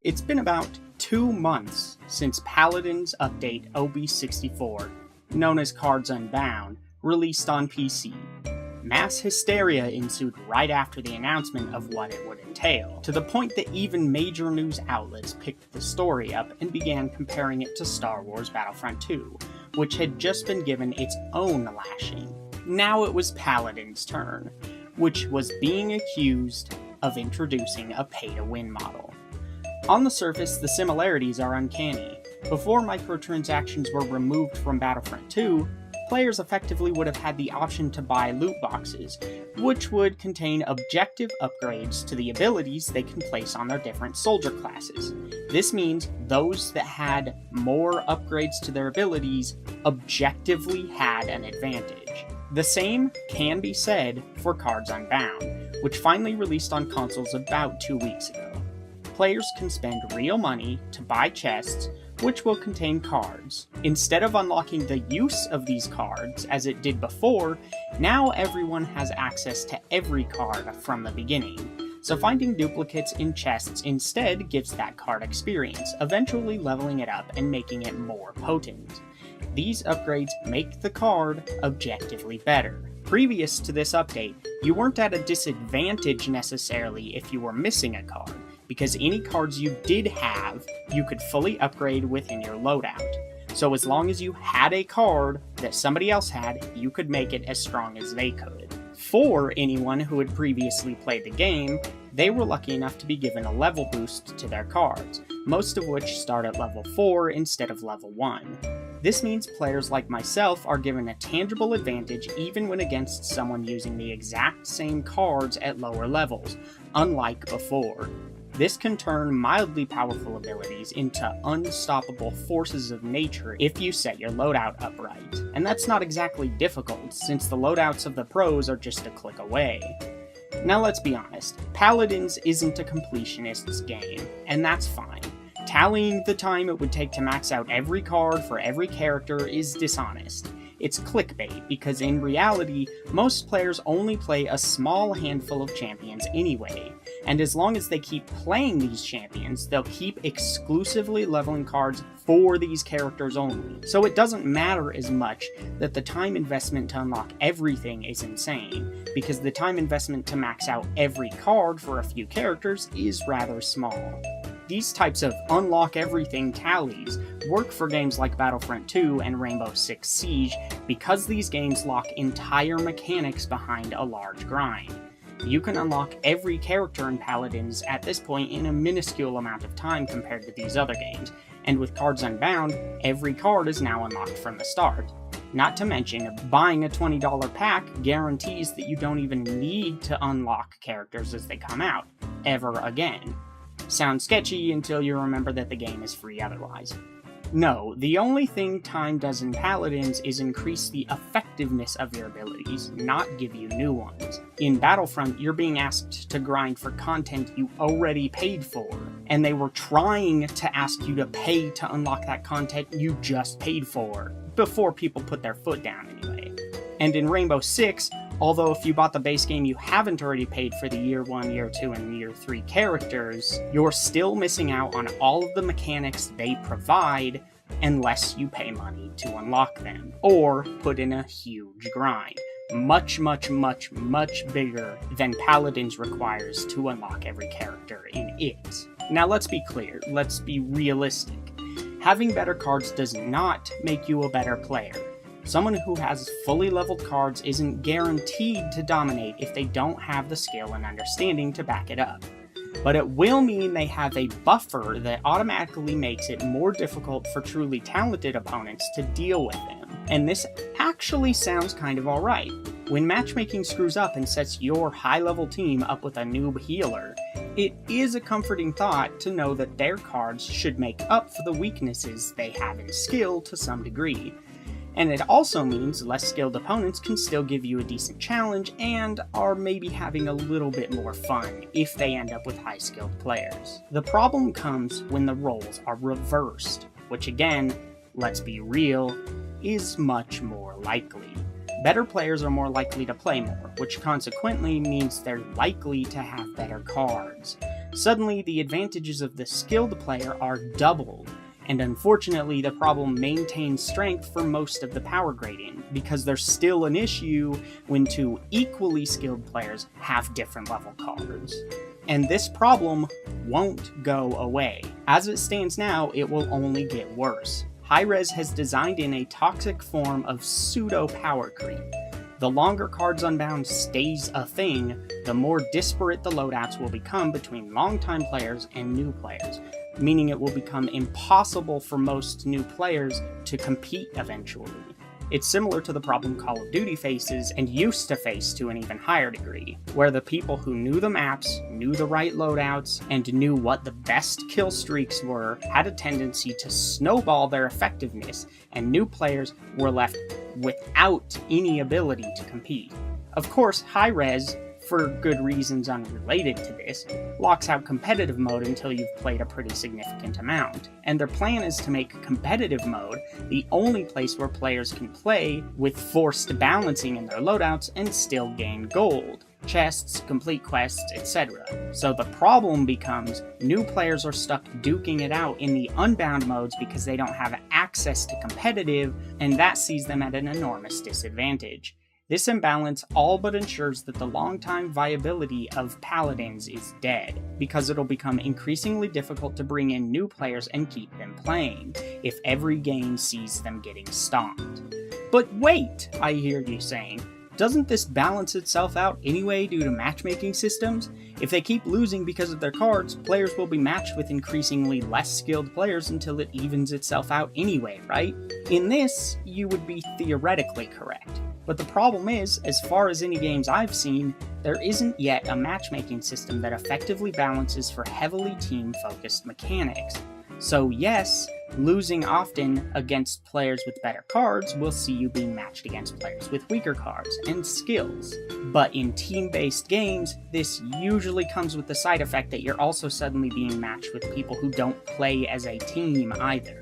It's been about 2 months since Paladins update OB64, known as Cards Unbound, released on PC. Mass hysteria ensued right after the announcement of what it would entail, to the point that even major news outlets picked the story up and began comparing it to Star Wars Battlefront 2, which had just been given its own lashing. Now it was Paladins' turn, which was being accused of introducing a pay-to-win model. On the surface, the similarities are uncanny. Before microtransactions were removed from Battlefront 2, players effectively would have had the option to buy loot boxes, which would contain objective upgrades to the abilities they can place on their different soldier classes. This means those that had more upgrades to their abilities objectively had an advantage. The same can be said for Cards Unbound, which finally released on consoles about 2 weeks ago. Players can spend real money to buy chests, which will contain cards. Instead of unlocking the use of these cards, as it did before, now everyone has access to every card from the beginning. So finding duplicates in chests instead gives that card experience, eventually leveling it up and making it more potent. These upgrades make the card objectively better. Previous to this update, you weren't at a disadvantage necessarily if you were missing a card, because any cards you did have, you could fully upgrade within your loadout. So as long as you had a card that somebody else had, you could make it as strong as they could. For anyone who had previously played the game, they were lucky enough to be given a level boost to their cards, most of which start at level 4 instead of level 1. This means players like myself are given a tangible advantage even when against someone using the exact same cards at lower levels, unlike before. This can turn mildly powerful abilities into unstoppable forces of nature if you set your loadout up right. And that's not exactly difficult, since the loadouts of the pros are just a click away. Now let's be honest, Paladins isn't a completionist's game, and that's fine. Tallying the time it would take to max out every card for every character is dishonest. It's clickbait, because in reality, most players only play a small handful of champions anyway, and as long as they keep playing these champions, they'll keep exclusively leveling cards for these characters only. So it doesn't matter as much that the time investment to unlock everything is insane, because the time investment to max out every card for a few characters is rather small. These types of unlock everything tallies work for games like Battlefront 2 and Rainbow Six Siege because these games lock entire mechanics behind a large grind. You can unlock every character in Paladins at this point in a minuscule amount of time compared to these other games, and with Cards Unbound, every card is now unlocked from the start. Not to mention, buying a $20 pack guarantees that you don't even need to unlock characters as they come out, ever again. Sounds sketchy until you remember that the game is free otherwise. No, the only thing time does in Paladins is increase the effectiveness of your abilities, not give you new ones. In Battlefront, you're being asked to grind for content you already paid for, and they were trying to ask you to pay to unlock that content you just paid for, before people put their foot down anyway. And in Rainbow Six, although if you bought the base game you haven't already paid for the Year 1, Year 2, and Year 3 characters, you're still missing out on all of the mechanics they provide unless you pay money to unlock them, or put in a huge grind. Much bigger than Paladins requires to unlock every character in it. Now let's be clear, let's be realistic. Having better cards does not make you a better player. Someone who has fully leveled cards isn't guaranteed to dominate if they don't have the skill and understanding to back it up. But it will mean they have a buffer that automatically makes it more difficult for truly talented opponents to deal with them. And this actually sounds kind of alright. When matchmaking screws up and sets your high-level team up with a noob healer, it is a comforting thought to know that their cards should make up for the weaknesses they have in skill to some degree. And it also means less skilled opponents can still give you a decent challenge and are maybe having a little bit more fun if they end up with high-skilled players. The problem comes when the roles are reversed, which again, let's be real, is much more likely. Better players are more likely to play more, which consequently means they're likely to have better cards. suddenly the advantages of the skilled player are doubled. And unfortunately, the problem maintains strength for most of the power gradient, because there's still an issue when two equally skilled players have different level cards. And this problem won't go away. As it stands now, it will only get worse. Hi-Rez has designed in a toxic form of pseudo-power creep. The longer Cards Unbound stays a thing, the more disparate the loadouts will become between longtime players and new players, meaning it will become impossible for most new players to compete eventually. It's similar to the problem Call of Duty faces and used to face to an even higher degree, where the people who knew the maps, knew the right loadouts, and knew what the best kill streaks were had a tendency to snowball their effectiveness, and new players were left without any ability to compete. Of course, Hi-Rez, for good reasons unrelated to this, locks out competitive mode until you've played a pretty significant amount, and their plan is to make competitive mode the only place where players can play with forced balancing in their loadouts and still gain gold, chests, complete quests, etc. So the problem becomes new players are stuck duking it out in the Unbound modes because they don't have access to competitive, and that sees them at an enormous disadvantage. This imbalance all but ensures that the long-time viability of Paladins is dead, because it'll become increasingly difficult to bring in new players and keep them playing, if every game sees them getting stomped. But wait, I hear you saying, doesn't this balance itself out anyway due to matchmaking systems? If they keep losing because of their cards, players will be matched with increasingly less skilled players until it evens itself out anyway, right? In this, you would be theoretically correct. But the problem is, as far as any games I've seen, there isn't yet a matchmaking system that effectively balances for heavily team-focused mechanics. So yes, losing often against players with better cards will see you being matched against players with weaker cards and skills. But in team-based games, this usually comes with the side effect that you're also suddenly being matched with people who don't play as a team either.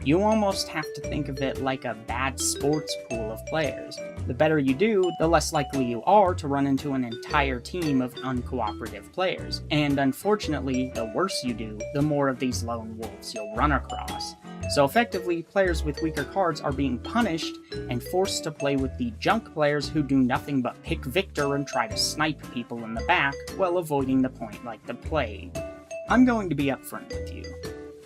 You almost have to think of it like a bad sports pool of players. The better you do, the less likely you are to run into an entire team of uncooperative players. And unfortunately, the worse you do, the more of these lone wolves you'll run across. So effectively, players with weaker cards are being punished and forced to play with the junk players who do nothing but pick Victor and try to snipe people in the back while avoiding the point like the plague. I'm going to be upfront with you.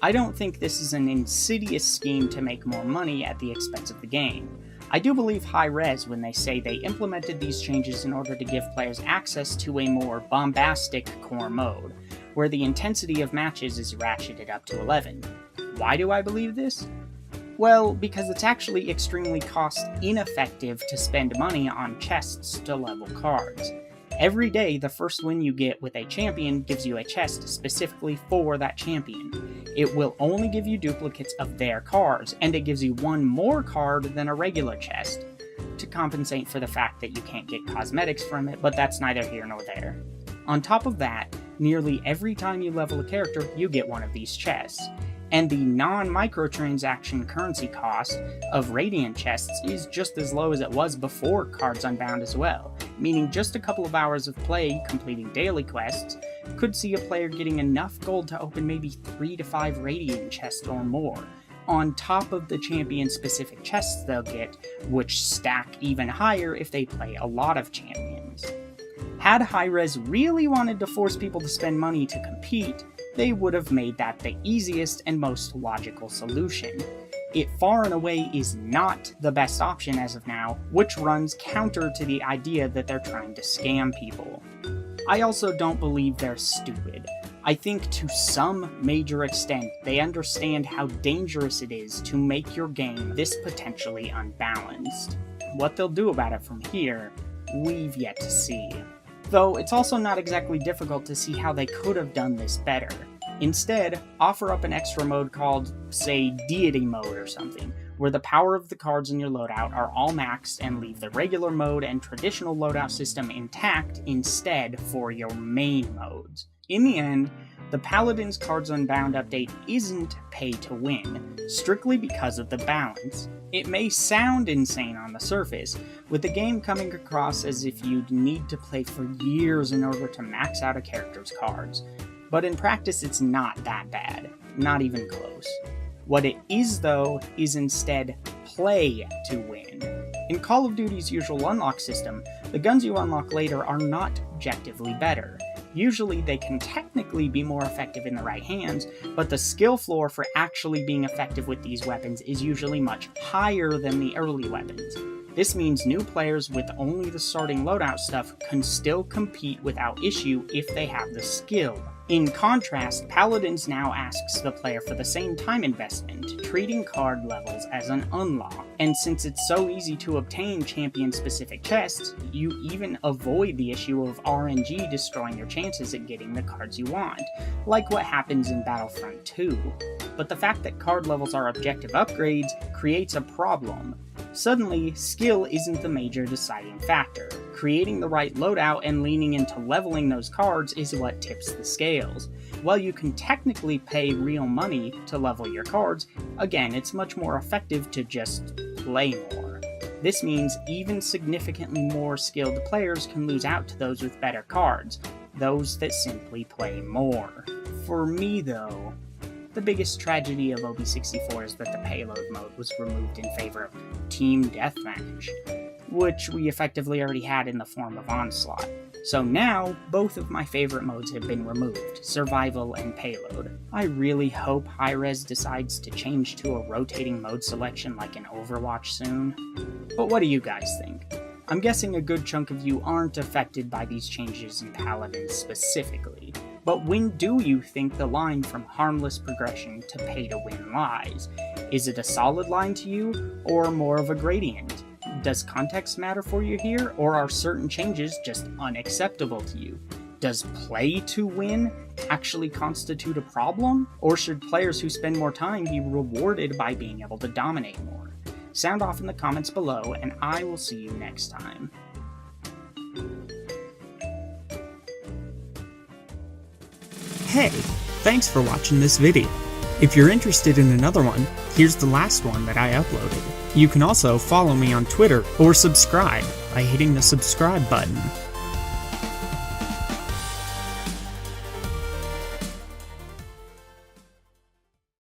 I don't think this is an insidious scheme to make more money at the expense of the game. I do believe Hi-Rez when they say they implemented these changes in order to give players access to a more bombastic core mode, where the intensity of matches is ratcheted up to 11. Why do I believe this? Well, because it's actually extremely cost ineffective to spend money on chests to level cards. Every day, the first win you get with a champion gives you a chest specifically for that champion. It will only give you duplicates of their cards, and it gives you one more card than a regular chest, to compensate for the fact that you can't get cosmetics from it, but that's neither here nor there. On top of that, nearly every time you level a character, you get one of these chests. And the non-microtransaction currency cost of Radiant chests is just as low as it was before Cards Unbound as well, meaning just a couple of hours of play completing daily quests could see a player getting enough gold to open maybe 3 to 5 Radiant chests or more, on top of the champion-specific chests they'll get, which stack even higher if they play a lot of champions. Had Hi-Rez really wanted to force people to spend money to compete, they would have made that the easiest and most logical solution. It far and away is not the best option as of now, which runs counter to the idea that they're trying to scam people. I also don't believe they're stupid. I think to some major extent they understand how dangerous it is to make your game this potentially unbalanced. What they'll do about it from here, we've yet to see. Though it's also not exactly difficult to see how they could have done this better. Instead, offer up an extra mode called, say, Deity Mode or something, where the power of the cards in your loadout are all maxed and leave the regular mode and traditional loadout system intact instead for your main modes. In the end, the Paladins Cards Unbound update isn't pay to win, strictly because of the balance. It may sound insane on the surface, with the game coming across as if you'd need to play for years in order to max out a character's cards. but in practice it's not that bad, not even close. What it is, though, is instead play to win. In Call of Duty's usual unlock system, the guns you unlock later are not objectively better. Usually they can technically be more effective in the right hands, but the skill floor for actually being effective with these weapons is usually much higher than the early weapons. This means new players with only the starting loadout stuff can still compete without issue if they have the skill. In contrast, Paladins now asks the player for the same time investment, treating card levels as an unlock. And since it's so easy to obtain champion-specific chests, you even avoid the issue of RNG destroying your chances at getting the cards you want, like what happens in Battlefront 2. But the fact that card levels are objective upgrades creates a problem. Suddenly, skill isn't the major deciding factor. Creating the right loadout and leaning into leveling those cards is what tips the scales. While you can technically pay real money to level your cards, again, it's much more effective to just play more. This means even significantly more skilled players can lose out to those with better cards, those that simply play more. For me, though, the biggest tragedy of OB64 is that the payload mode was removed in favor of Team Deathmatch, which we effectively already had in the form of Onslaught. So now, both of my favorite modes have been removed, Survival and Payload. I really hope Hi-Rez decides to change to a rotating mode selection like in Overwatch soon. But what do you guys think? I'm guessing a good chunk of you aren't affected by these changes in Paladins specifically. But when do you think the line from harmless progression to pay to win lies? Is it a solid line to you, or more of a gradient? Does context matter for you here, or are certain changes just unacceptable to you? Does play to win actually constitute a problem, or should players who spend more time be rewarded by being able to dominate more? Sound off in the comments below, and I will see you next time. Hey, thanks for watching this video. If you're interested in another one, here's the last one that I uploaded. You can also follow me on Twitter or subscribe by hitting the subscribe button.